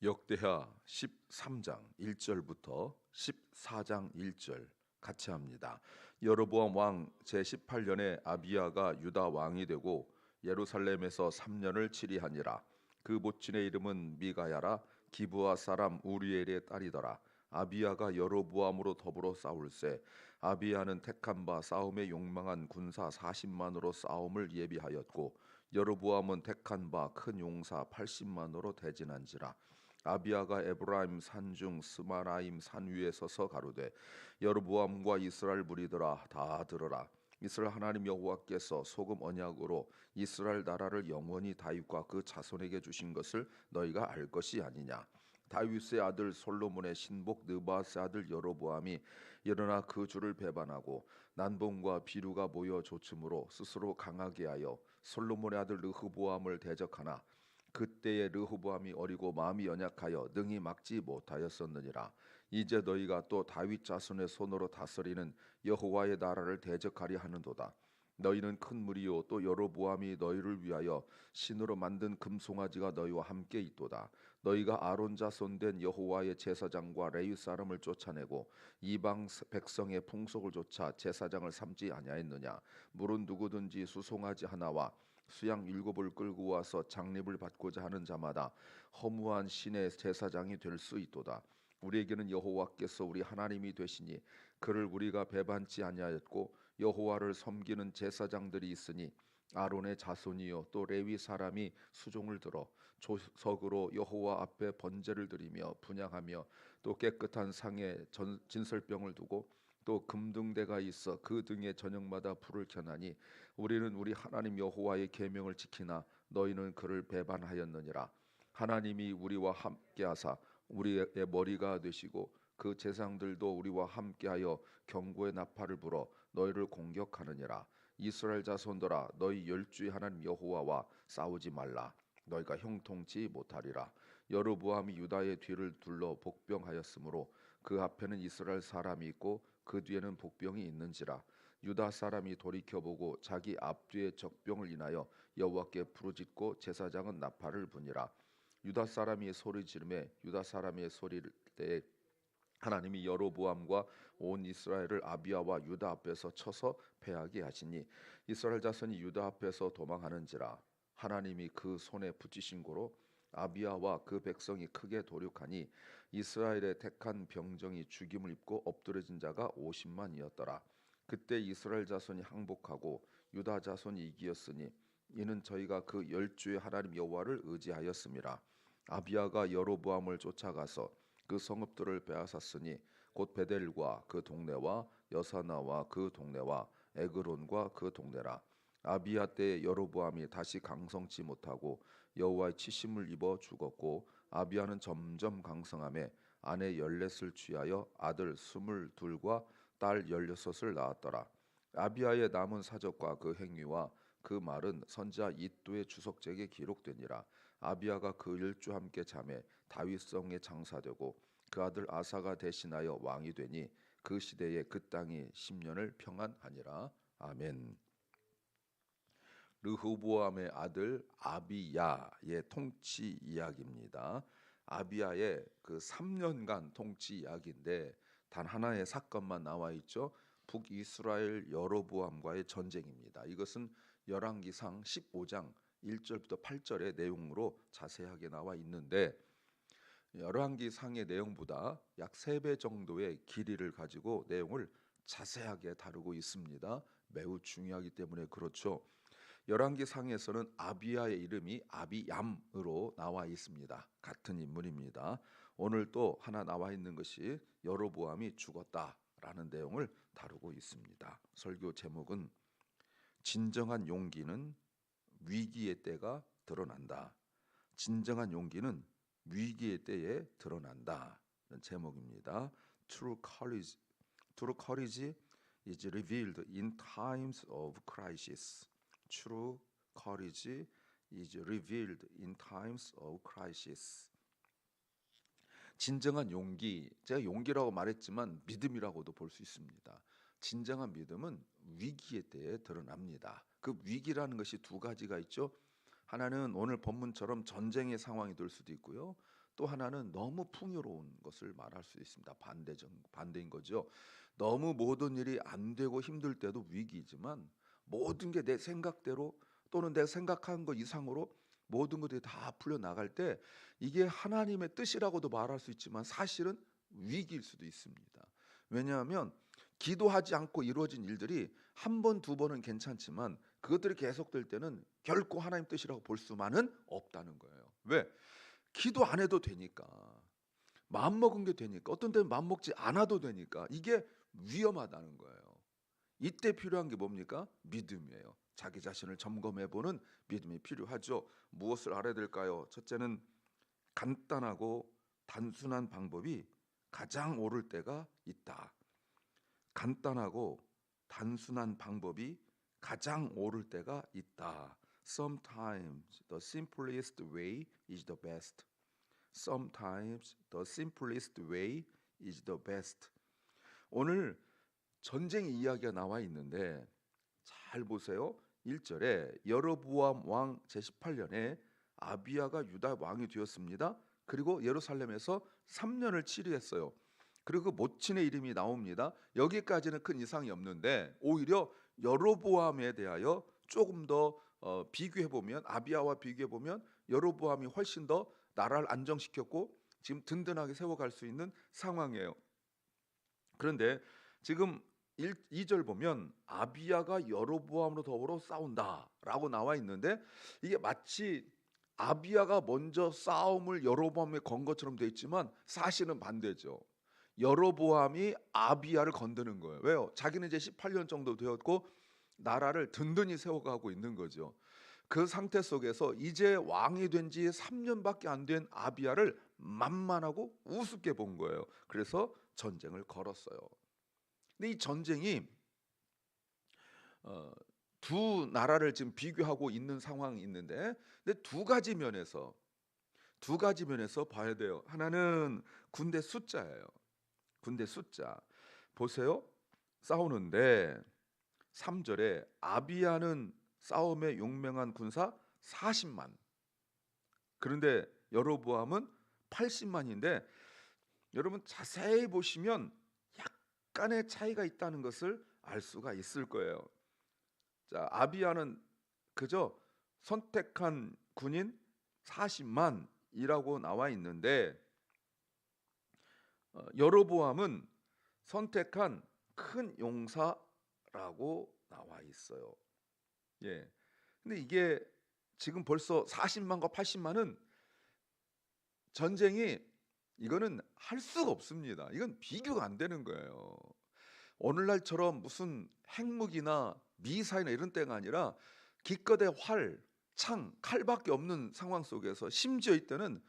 역대하 13장 1절부터 14장 1절 같이 합니다. 여로보암 왕 제18년에 아비야가 유다 왕이 되고 예루살렘에서 3년을 치리하니라. 그 모친의 이름은 미가야라. 기브아 사람 우리엘의 딸이더라. 아비야가 여로보암으로 더불어 싸울세. 아비야는 택한 바 싸움에 용망한 군사 40만으로 싸움을 예비하였고 여로보암은 택한 바 큰 용사 80만으로 대진한지라. 아비야가 에브라임 산중 스마라임 산 위에 서서 가로되 여로보암과 이스라엘 무리들아 다 들으라. 이스라엘 하나님 여호와께서 소금 언약으로 이스라엘 나라를 영원히 다윗과 그 자손에게 주신 것을 너희가 알 것이 아니냐. 다윗의 아들 솔로몬의 신복 느바스의 아들 여로보암이 일어나 그 주를 배반하고 난봉과 비류가 모여 조침으로 스스로 강하게 하여 솔로몬의 아들 르흐보암을 대적하나 그때에 르호보암이 어리고 마음이 연약하여 능히 막지 못하였었느니라. 이제 너희가 또 다윗 자손의 손으로 다스리는 여호와의 나라를 대적하리 하는도다. 너희는 큰 무리요 또 여로보암이 너희를 위하여 신으로 만든 금송아지가 너희와 함께 있도다. 너희가 아론 자손 된 여호와의 제사장과 레위 사람을 쫓아내고 이방 백성의 풍속을 쫓아 제사장을 삼지 아니하였느냐. 물은 누구든지 수송아지 하나와 수양 7을 끌고 와서 장립을 받고자 하는 자마다 허무한 신의 제사장이 될 수 있도다. 우리에게는 여호와께서 우리 하나님이 되시니 그를 우리가 배반치 아니하였고 여호와를 섬기는 제사장들이 있으니 아론의 자손이요 또 레위 사람이 수종을 들어 조석으로 여호와 앞에 번제를 드리며 분향하며 또 깨끗한 상에 진설병을 두고 또 금등대가 있어 그 등에 저녁마다 불을 켜나니 우리는 우리 하나님 여호와의 계명을 지키나 너희는 그를 배반하였느니라. 하나님이 우리와 함께하사 우리의 머리가 되시고 그 제사장들도 우리와 함께하여 경고의 나팔을 불어 너희를 공격하느니라. 이스라엘 자손들아 너희 열주의 하나님 여호와와 싸우지 말라. 너희가 형통치 못하리라. 여로보암이 유다의 뒤를 둘러 복병하였으므로 그 앞에는 이스라엘 사람이 있고 그 뒤에는 복병이 있는지라. 유다 사람이 돌이켜보고 자기 앞뒤의 적병을 인하여 여호와께 부르짖고 제사장은 나팔을 부니라. 유다 사람이 소리 지르매 유다 사람의 소리를 때에 하나님이 여로보암과 온 이스라엘을 아비야와 유다 앞에서 쳐서 패하게 하시니 이스라엘 자손이 유다 앞에서 도망하는지라. 하나님이 그 손에 붙이신 고로 아비야와 그 백성이 크게 도륙하니 이스라엘의 택한 병정이 죽임을 입고 엎드러진 자가 50만이었더라. 그때 이스라엘 자손이 항복하고 유다 자손이 이기었으니 이는 저희가 그 열주의 하나님 여호와를 의지하였음이라. 아비야가 여로보암을 쫓아가서 그 성읍들을 빼앗았으니 곧 베델과 그 동네와 여사나와 그 동네와 에그론과 그 동네라. 아비야 때에 여로보암이 다시 강성치 못하고 여호와의 치심을 입어 죽었고 아비야는 점점 강성함에 아내 14을 취하여 아들 22과 딸 16을 낳았더라. 아비야의 남은 사적과 그 행위와 그 말은 선지자 이도의 주석책에 기록되니라. 아비야가 그 일주 함께 잠에 다윗성에 장사되고 그 아들 아사가 대신하여 왕이 되니 그 시대에 그 땅이 10년을 평안하니라. 아멘. 르호보암의 아들 아비야의 통치 이야기입니다. 아비야의 그 3년간 통치 이야기인데 단 하나의 사건만 나와 있죠. 북이스라엘 여로보암과의 전쟁입니다. 이것은 열왕기상 15장 1절부터 8절의 내용으로 자세하게 나와 있는데 열왕기상의 내용보다 약 3배 정도의 길이를 가지고 내용을 자세하게 다루고 있습니다. 매우 중요하기 때문에 그렇죠. 열왕기상에서는 아비야의 이름이 아비얌으로 나와 있습니다. 같은 인물입니다. 오늘 또 하나 나와 있는 것이 여로보암이 죽었다라는 내용을 다루고 있습니다. 설교 제목은 진정한 용기는 위기의 때가 드러난다. 진정한 용기는 위기의 때에 드러난다. 는 제목입니다. True courage is revealed in times of crisis. True courage is revealed in times of crisis. 진정한 용기, 제가 용기라고 말했지만 믿음이라고도 볼 수 있습니다. 진정한 믿음은 위기의 때에 드러납니다. 그 위기라는 것이 두 가지가 있죠. 하나는 오늘 본문처럼 전쟁의 상황이 될 수도 있고요. 또 하나는 너무 풍요로운 것을 말할 수 있습니다. 반대인 거죠. 너무 모든 일이 안 되고 힘들 때도 위기이지만 모든 게 내 생각대로 또는 내가 생각한 것 이상으로 모든 것들이 다 풀려 나갈 때 이게 하나님의 뜻이라고도 말할 수 있지만 사실은 위기일 수도 있습니다. 왜냐하면 기도하지 않고 이루어진 일들이 한 번, 두 번은 괜찮지만 그것들이 계속될 때는 결코 하나님 뜻이라고 볼 수만은 없다는 거예요. 왜? 기도 안 해도 되니까. 마음 먹은 게 되니까. 어떤 때는 마음 먹지 않아도 되니까. 이게 위험하다는 거예요. 이때 필요한 게 뭡니까? 믿음이에요. 자기 자신을 점검해 보는 믿음이 필요하죠. 무엇을 알아야 될까요? 첫째는 간단하고 단순한 방법이 가장 옳을 때가 있다. 간단하고 단순한 방법이 가장 옳을 때가 있다. Sometimes the simplest way is the best. Sometimes the simplest way is the best. 오늘 전쟁 이야기가 나와 있는데 잘 보세요. 1절에 여로보암 왕 제18년에 아비야가 유다 왕이 되었습니다. 그리고 예루살렘에서 3년을 치르했어요. 그리고 그 모친의 이름이 나옵니다. 여기까지는 큰 이상이 없는데 오히려 여로보암에 대하여 조금 더 비교해 보면 아비야와 비교해 보면 여로보암이 훨씬 더 나라를 안정시켰고 지금 든든하게 세워갈 수 있는 상황이에요. 그런데 지금 2절 보면 아비야가 여로보암으로 더불어 싸운다라고 나와 있는데 이게 마치 아비야가 먼저 싸움을 여로보암에 건 것처럼 돼 있지만 사실은 반대죠. 여로보암이 아비야를 건드는 거예요. 왜요? 자기는 이제 18년 정도 되었고 나라를 든든히 세워가고 있는 거죠. 그 상태 속에서 이제 왕이 된 지 3년밖에 안 된 아비야를 만만하고 우습게 본 거예요. 그래서 전쟁을 걸었어요. 근데 이 전쟁이 두 나라를 지금 비교하고 있는 상황이 있는데, 근데 두 가지 면에서 봐야 돼요. 하나는 군대 숫자예요. 군대 숫자. 보세요. 싸우는데 3절에 아비야는 싸움에 용맹한 군사 40만. 그런데 여로보암은 80만인데 여러분 자세히 보시면 약간의 차이가 있다는 것을 알 수가 있을 거예요. 자, 아비야는 그저 선택한 군인 40만이라고 나와 있는데 여로보암은 선택한 큰 용사라고 나와 있어요. 예. 근데 이게 지금 벌써 40만과 80만은 전쟁이 이거는 할 수가 없습니다. 이건 비교가 안 되는 거예요. 오늘날처럼 무슨 핵무기나 미사일이나 이런 때가 아니라 기껏해 활, 창, 칼밖에 없는 상황 속에서 심지어 이때는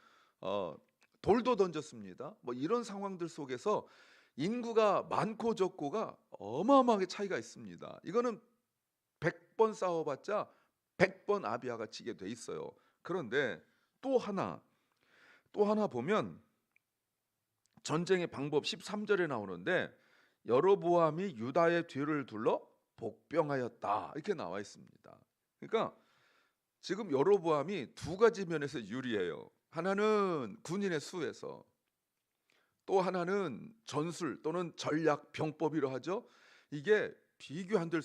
돌도 던졌습니다. 뭐 이런 상황들 속에서 인구가 많고 적고가 어마어마하게 차이가 있습니다. 이거는 100번 싸워봤자 100번 아비아가 지게 돼 있어요. 그런데 또 하나 보면 전쟁의 방법 13절에 나오는데 여로보암이 유다의 뒤를 둘러 복병하였다 이렇게 나와 있습니다. 그러니까 지금 여로보암이 두 가지 면에서 유리해요. 하나는 군인의 수에서, 또 하나는 전술 또는 전략 병법이라 하죠. 이게 비교할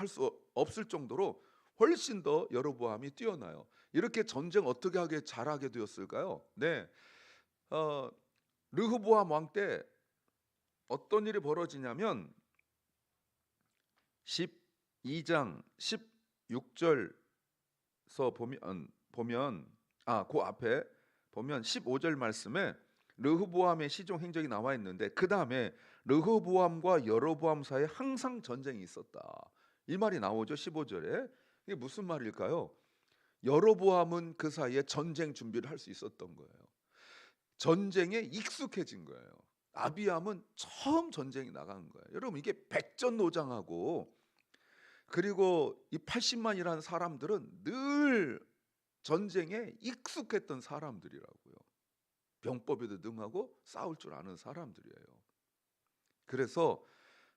수 없을 정도로 훨씬 더 여로보암이 뛰어나요. 이렇게 전쟁 어떻게 하게 잘하게 되었을까요? 네, 르호보암 왕 때 어떤 일이 벌어지냐면 12장 16절서 보면 그 앞에 보면 15절 말씀에 르호보암의 시종 행적이 나와 있는데 그 다음에 르호보암과 여로보암 사이에 항상 전쟁이 있었다 이 말이 나오죠. 15절에 이게 무슨 말일까요? 여로보암은 그 사이에 전쟁 준비를 할 수 있었던 거예요. 전쟁에 익숙해진 거예요. 아비암은 처음 전쟁에 나간 거예요. 여러분 이게 백전노장하고 그리고 이 80만이라는 사람들은 늘 전쟁에 익숙했던 사람들이라고요. 병법에도 능하고 싸울 줄 아는 사람들이에요. 그래서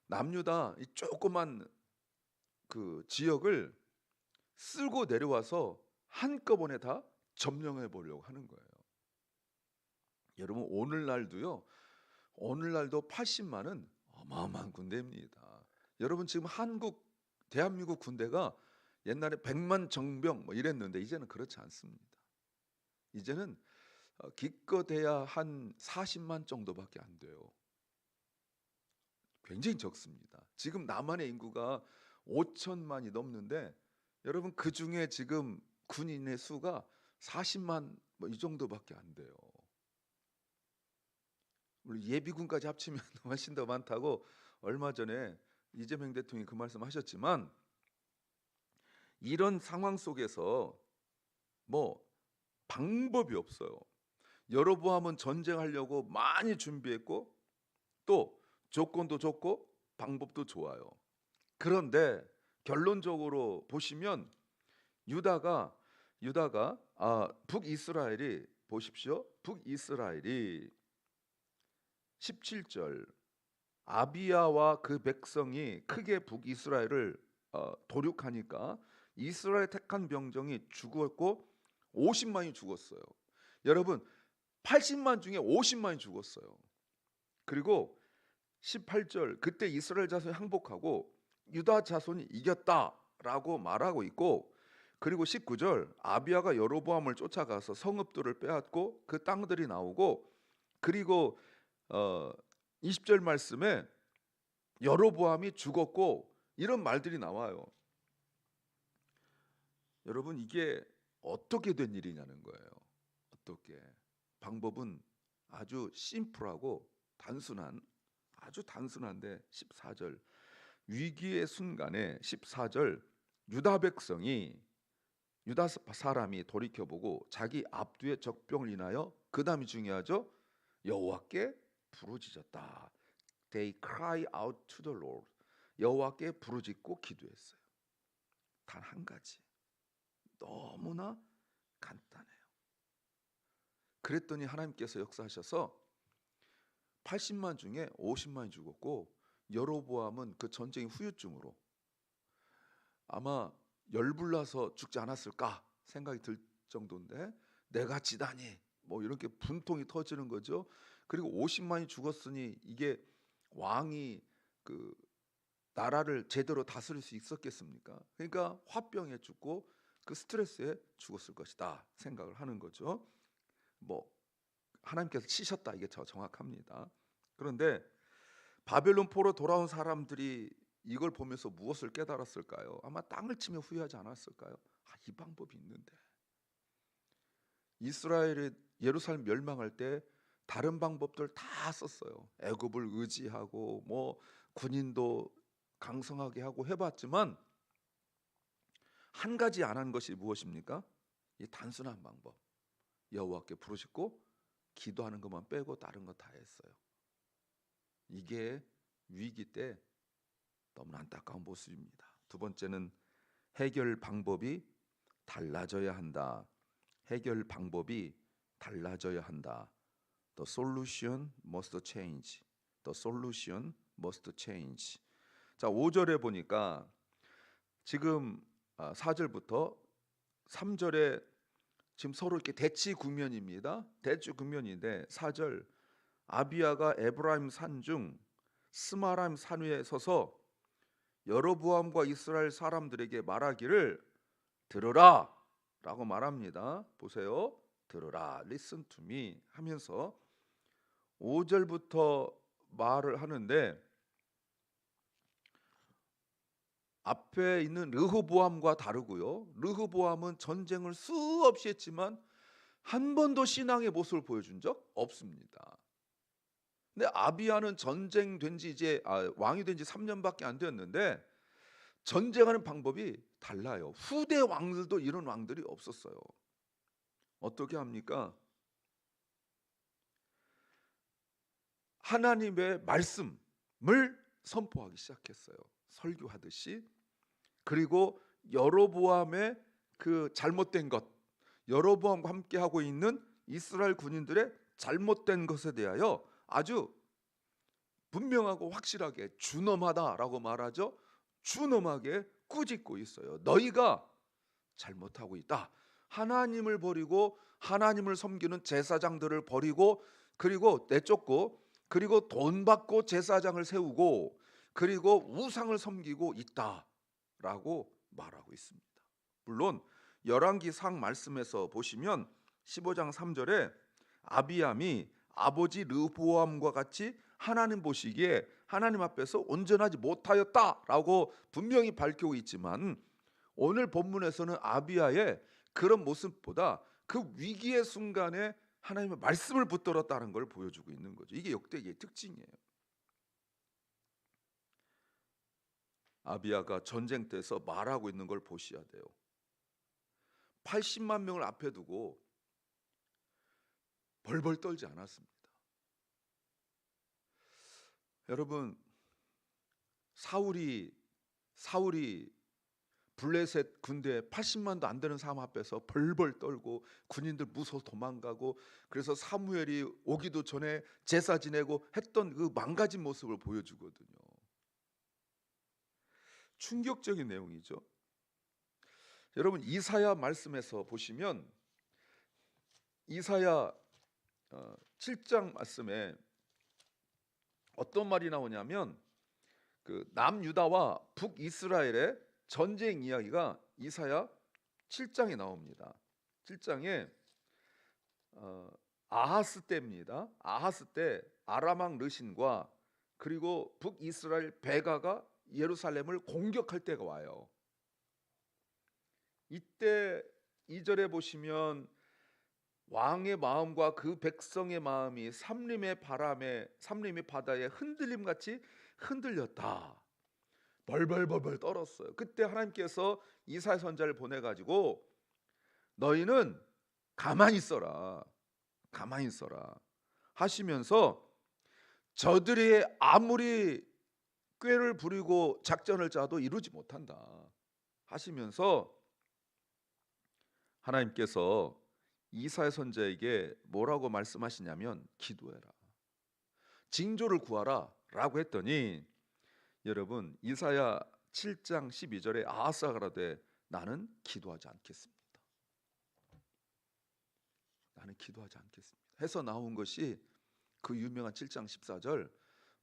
남유다 이 조그만 그 지역을 쓸고 내려와서 한꺼번에 다 점령해 보려고 하는 거예요. 여러분 오늘날도 80만은 어마어마한 군대입니다. 여러분 지금 대한민국 군대가 옛날에 100만 정병 뭐 이랬는데 이제는 그렇지 않습니다. 이제는 기껏해야 한 40만 정도밖에 안 돼요. 굉장히 적습니다. 지금 남한의 인구가 5천만이 넘는데 여러분 그 중에 지금 군인의 수가 40만 뭐 이 정도밖에 안 돼요. 물론 예비군까지 합치면 훨씬 더 많다고 얼마 전에 이재명 대통령이 그 말씀하셨지만, 이런 상황 속에서 뭐 방법이 없어요. 여로보암은 전쟁하려고 많이 준비했고 또 조건도 좋고 방법도 좋아요. 그런데 결론적으로 보시면 유다가 북이스라엘이 보십시오. 북이스라엘이 17절 아비야와 그 백성이 크게 북이스라엘을 도륙하니까 이스라엘 택한 병정이 죽었고 50만이 죽었어요. 여러분 80만 중에 50만이 죽었어요. 그리고 18절 그때 이스라엘 자손이 항복하고 유다 자손이 이겼다라고 말하고 있고, 그리고 19절 아비야가 여로보암을 쫓아가서 성읍들을 빼앗고 그 땅들이 나오고, 그리고 20절 말씀에 여로보암이 죽었고 이런 말들이 나와요. 여러분 이게 어떻게 된 일이냐는 거예요. 어떻게? 방법은 아주 심플하고 아주 단순한데 14절 위기의 순간에 14절 유다 사람이 돌이켜보고 자기 앞뒤의 적병을 인하여, 그 다음이 중요하죠, 여호와께 부르짖었다. They cry out to the Lord. 여호와께 부르짖고 기도했어요. 단 한 가지. 너무나 간단해요. 그랬더니 하나님께서 역사하셔서 80만 중에 50만이 죽었고, 여로보암은 그 전쟁의 후유증으로 아마 열불나서 죽지 않았을까 생각이 들 정도인데, 내가 지다니 뭐 이렇게 분통이 터지는 거죠. 그리고 50만이 죽었으니 이게 왕이 그 나라를 제대로 다스릴 수 있었겠습니까? 그러니까 화병에 죽고 그 스트레스에 죽었을 것이다 생각을 하는 거죠. 뭐 하나님께서 치셨다, 이게 정확합니다. 그런데 바벨론 포로 돌아온 사람들이 이걸 보면서 무엇을 깨달았을까요? 아마 땅을 치며 후회하지 않았을까요? 이 방법이 있는데. 이스라엘이 예루살렘 멸망할 때 다른 방법들 다 썼어요. 애굽을 의지하고 뭐 군인도 강성하게 하고 해봤지만 한 가지 안 한 것이 무엇입니까? 이 단순한 방법, 여호와께 부르짖고 기도하는 것만 빼고 다른 거 다 했어요. 이게 위기 때 너무나 안타까운 모습입니다. 두 번째는 해결 방법이 달라져야 한다. 해결 방법이 달라져야 한다. The solution must change. The solution must change. 자, 5절에 보니까 지금 4절부터 3절에 지금 서로 이렇게 대치 국면입니다. 대치 국면인데 4절 아비야가 에브라임 산중 스마람 산 위에 서서 여로보암과 이스라엘 사람들에게 말하기를 들으라 라고 말합니다. 보세요. 들으라, listen to me 하면서 5절부터 말을 하는데, 앞에 있는 르호보암과 다르고요. 르호보암은 전쟁을 수없이 했지만 한 번도 신앙의 모습을 보여준 적 없습니다. 근데 아비야는 전쟁된 지 왕이 된 지 3년밖에 안 되었는데 전쟁하는 방법이 달라요. 후대 왕들도 이런 왕들이 없었어요. 어떻게 합니까? 하나님의 말씀을 선포하기 시작했어요. 설교하듯이. 그리고 여로보암의 그 잘못된 것, 여로보암과 함께 하고 있는 이스라엘 군인들의 잘못된 것에 대하여 아주 분명하고 확실하게 준엄하다라고 말하죠. 준엄하게 꾸짖고 있어요. 너희가 잘못하고 있다. 하나님을 버리고 하나님을 섬기는 제사장들을 버리고 그리고 내쫓고, 그리고 돈 받고 제사장을 세우고, 그리고 우상을 섬기고 있다라고 말하고 있습니다. 물론 열왕기상 말씀에서 보시면 15장 3절에 아비암이 아버지 르호보암과 같이 하나님 보시기에 하나님 앞에서 온전하지 못하였다라고 분명히 밝히고 있지만, 오늘 본문에서는 아비야의 그런 모습보다 그 위기의 순간에 하나님의 말씀을 붙들었다는 걸 보여주고 있는 거죠. 이게 역대기의 특징이에요. 아비야가 전쟁터에서 말하고 있는 걸 보셔야 돼요. 80만 명을 앞에 두고 벌벌 떨지 않았습니다. 여러분, 사울이 블레셋 군대 80만도 안 되는 사람 앞에서 벌벌 떨고 군인들 무서워 도망가고, 그래서 사무엘이 오기도 전에 제사 지내고 했던 그 망가진 모습을 보여주거든요. 충격적인 내용이죠. 여러분, 이사야 말씀에서 보시면 이사야 7장 말씀에 어떤 말이 나오냐면, 그 남유다와 북이스라엘의 전쟁 이야기가 이사야 7장에 나옵니다. 7장에 아하스 때입니다. 아하스 때 아람 왕 르신과 그리고 북이스라엘 베가가 예루살렘을 공격할 때가 와요. 이때 2절에 보시면 왕의 마음과 그 백성의 마음이 삼림의 바다에 흔들림 같이 흔들렸다. 벌벌벌벌 떨었어요. 그때 하나님께서 이사야 선지자를 보내 가지고 너희는 가만히 있어라 하시면서, 저들이 아무리 꾀를 부리고 작전을 짜도 이루지 못한다 하시면서, 하나님께서 이사야 선지자에게 뭐라고 말씀하시냐면, 기도해라, 징조를 구하라 라고 했더니, 여러분, 이사야 7장 12절에 아하스가 가라되 나는 기도하지 않겠습니다. 나는 기도하지 않겠습니다 해서 나온 것이 그 유명한 7장 14절,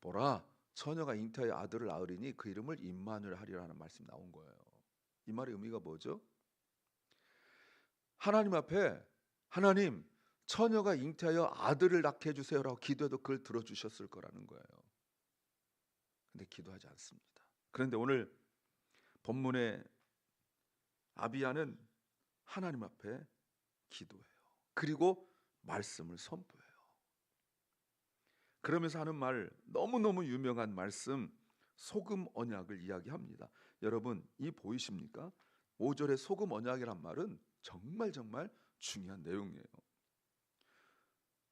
보라 처녀가 잉태하여 아들을 낳으리니 그 이름을 임마누엘 하리라는 말씀이 나온 거예요. 이 말의 의미가 뭐죠? 하나님 앞에, 하나님 처녀가 잉태하여 아들을 낳게 해주세요라고 기도해도 그걸 들어주셨을 거라는 거예요. 근데 기도하지 않습니다. 그런데 오늘 본문의 아비야는 하나님 앞에 기도해요. 그리고 말씀을 선포해요. 그러면서 하는 말, 너무너무 유명한 말씀, 소금 언약을 이야기합니다. 여러분, 이 보이십니까? 5절에 소금 언약이란 말은 정말 중요한 내용이에요.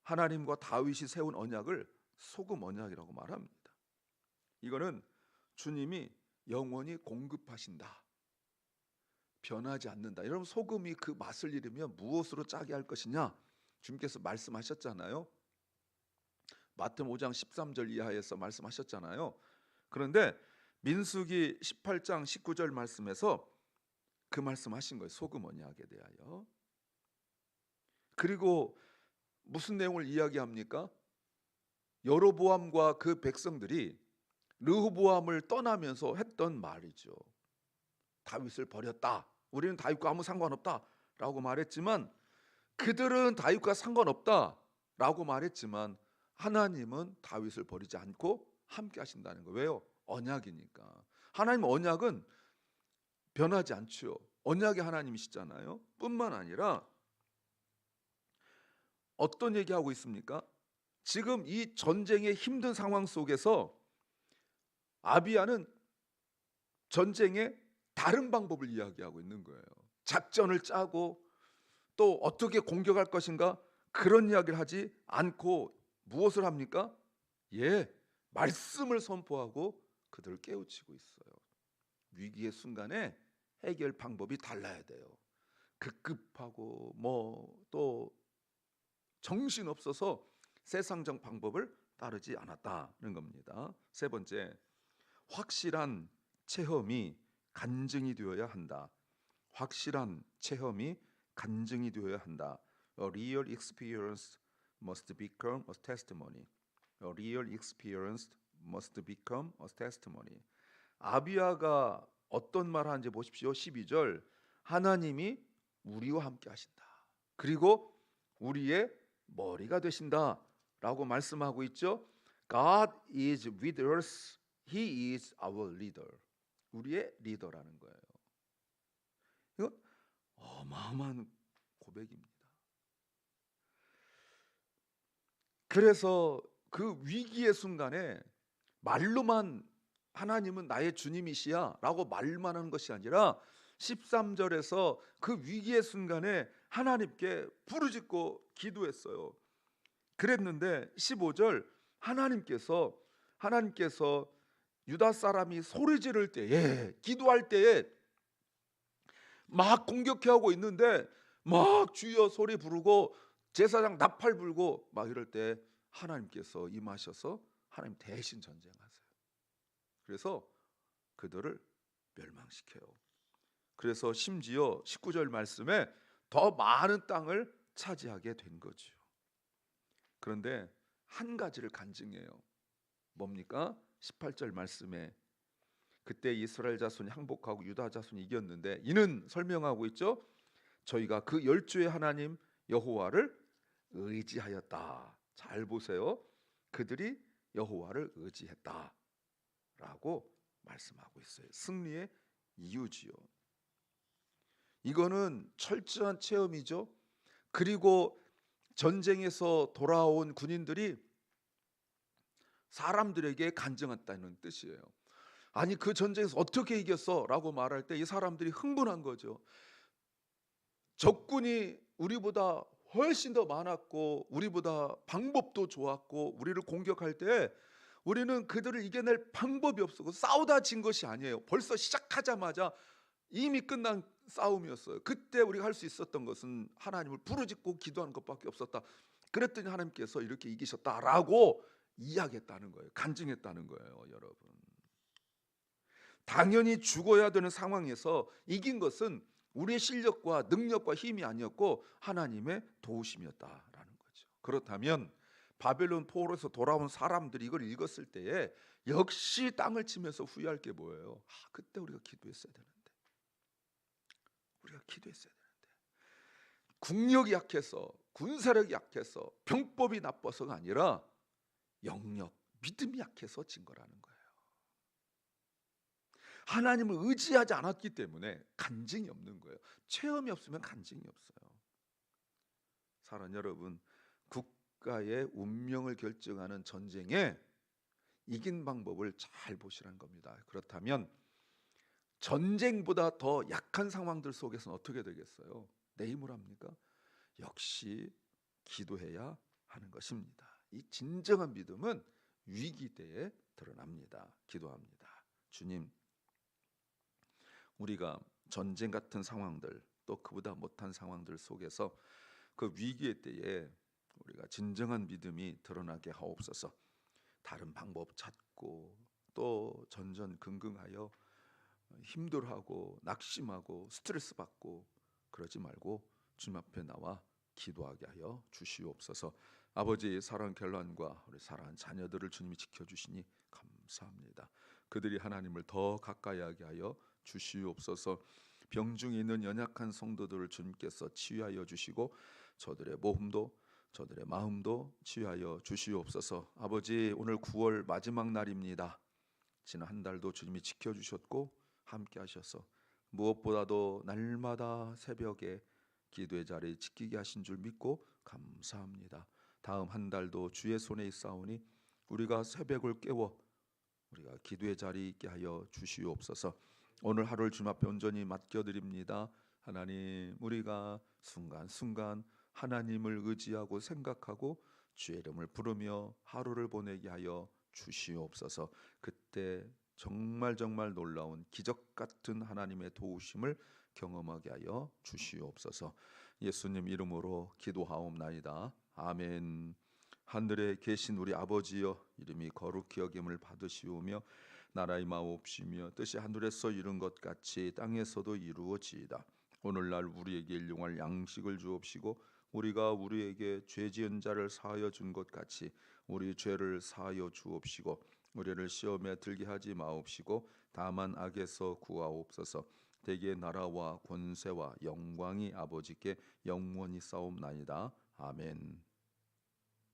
하나님과 다윗이 세운 언약을 소금 언약이라고 말합니다. 이거는 주님이 영원히 공급하신다, 변하지 않는다. 여러분, 소금이 그 맛을 잃으면 무엇으로 짜게 할 것이냐, 주님께서 말씀하셨잖아요. 마태복음 5장 13절 이하에서 말씀하셨잖아요. 그런데 민수기 18장 19절 말씀에서 그 말씀하신 거예요. 소금 언약에 대하여. 그리고 무슨 내용을 이야기합니까? 여로보암과 그 백성들이 르호보암을 떠나면서 했던 말이죠. 다윗을 버렸다, 우리는 다윗과 아무 상관없다라고 말했지만, 그들은 다윗과 상관없다라고 말했지만 하나님은 다윗을 버리지 않고 함께 하신다는 거예요. 왜요? 언약이니까. 하나님 언약은 변하지 않죠. 언약의 하나님이시잖아요. 뿐만 아니라 어떤 얘기하고 있습니까? 지금 이 전쟁의 힘든 상황 속에서 아비야는 전쟁의 다른 방법을 이야기하고 있는 거예요. 작전을 짜고 또 어떻게 공격할 것인가, 그런 이야기를 하지 않고 무엇을 합니까? 말씀을 선포하고 그들을 깨우치고 있어요. 위기의 순간에 해결 방법이 달라야 돼요. 급급하고 또 정신없어서 세상적 방법을 따르지 않았다는 겁니다. 세 번째, 확실한 체험이 간증이 되어야 한다. 확실한 체험이 간증이 되어야 한다. A real experience must become a testimony. A real experience must become a testimony. 아비야가 어떤 말 하는지 보십시오. 12절. 하나님이 우리와 함께 하신다. 그리고 우리의 머리가 되신다 라고 말씀하고 있죠. God is with us. He is our leader. 우리의 리더라는 거예요. 이건 어마어마한 고백입니다. 그래서 그 위기의 순간에 말로만 하나님은 나의 주님이시야 라고 말만 하는 것이 아니라 13절에서 그 위기의 순간에 하나님께 부르짖고 기도했어요. 그랬는데 15절 하나님께서 유다 사람이 소리 지를 때에, 기도할 때에 막 공격해하고 있는데 막 주여 소리 부르고 제사장 나팔 불고 막 이럴 때 하나님께서 임하셔서 하나님 대신 전쟁하세요. 그래서 그들을 멸망시켜요. 그래서 심지어 19절 말씀에 더 많은 땅을 차지하게 된 거죠. 그런데 한 가지를 간증해요. 뭡니까? 18절 말씀에 그때 이스라엘 자손이 항복하고 유다 자손이 이겼는데 이는 설명하고 있죠. 저희가 그 열주의 하나님 여호와를 의지하였다. 잘 보세요. 그들이 여호와를 의지했다 라고 말씀하고 있어요. 승리의 이유지요. 이거는 철저한 체험이죠. 그리고 전쟁에서 돌아온 군인들이 사람들에게 간증했다는 뜻이에요. 아니 그 전쟁에서 어떻게 이겼어? 라고 말할 때 이 사람들이 흥분한 거죠. 적군이 우리보다 훨씬 더 많았고 우리보다 방법도 좋았고 우리를 공격할 때 우리는 그들을 이겨낼 방법이 없었고 싸우다 진 것이 아니에요. 벌써 시작하자마자 이미 끝난 싸움이었어요. 그때 우리가 할 수 있었던 것은 하나님을 부르짖고 기도하는 것밖에 없었다. 그랬더니 하나님께서 이렇게 이기셨다라고 이야기했다는 거예요. 간증했다는 거예요. 여러분, 당연히 죽어야 되는 상황에서 이긴 것은 우리의 실력과 능력과 힘이 아니었고 하나님의 도우심이었다라는 거죠. 그렇다면 바벨론 포로에서 돌아온 사람들이 이걸 읽었을 때에 역시 땅을 치면서 후회할 게 뭐예요? 그때 우리가 기도했어야 되는데, 우리가 기도했어야 되는데, 국력이 약해서, 군사력이 약해서, 병법이 나빠서가 아니라 영역, 믿음이 약해서 진 거라는 거예요. 하나님을 의지하지 않았기 때문에 간증이 없는 거예요. 체험이 없으면 간증이 없어요. 사랑하는 여러분, 국가의 운명을 결정하는 전쟁에 이긴 방법을 잘 보시라는 겁니다. 그렇다면 전쟁보다 더 약한 상황들 속에서는 어떻게 되겠어요? 내 힘으로 합니까? 역시 기도해야 하는 것입니다. 이 진정한 믿음은 위기 때에 드러납니다. 기도합니다. 주님, 우리가 전쟁 같은 상황들 또 그보다 못한 상황들 속에서 그 위기의 때에 우리가 진정한 믿음이 드러나게 하옵소서. 다른 방법 찾고 또 전전긍긍하여 힘들어하고 낙심하고 스트레스 받고 그러지 말고 주님 앞에 나와 기도하게 하여 주시옵소서. 아버지, 사랑 결란과 우리 사랑하는 자녀들을 주님이 지켜주시니 감사합니다. 그들이 하나님을 더 가까이 하게 하여 주시옵소서. 병중에 있는 연약한 성도들을 주님께서 치유하여 주시고 저들의 몸도 저들의 마음도 치유하여 주시옵소서. 아버지, 오늘 9월 마지막 날입니다. 지난 한 달도 주님이 지켜주셨고 함께 하셔서 무엇보다도 날마다 새벽에 기도의 자리 지키게 하신 줄 믿고 감사합니다. 다음 한 달도 주의 손에 있사오니 우리가 새벽을 깨워 우리가 기도의 자리에 있게 하여 주시옵소서. 오늘 하루를 주님 앞에 온전히 맡겨드립니다. 하나님, 우리가 순간순간 하나님을 의지하고 생각하고 주의 이름을 부르며 하루를 보내게 하여 주시옵소서. 그때 정말 놀라운 기적 같은 하나님의 도우심을 경험하게 하여 주시옵소서. 예수님 이름으로 기도하옵나이다. 아멘. 하늘에 계신 우리 아버지여, 이름이 거룩히 여김을 받으시오며 나라의 마옵시며 뜻이 하늘에서 이룬 것 같이 땅에서도 이루어지이다. 오늘날 우리에게 일용할 양식을 주옵시고 우리가 우리에게 죄 지은 자를 사하여 준 것 같이 우리 죄를 사하여 주옵시고 우리를 시험에 들게 하지 마옵시고 다만 악에서 구하옵소서. 대개 나라와 권세와 영광이 아버지께 영원히 싸움나이다. 아멘.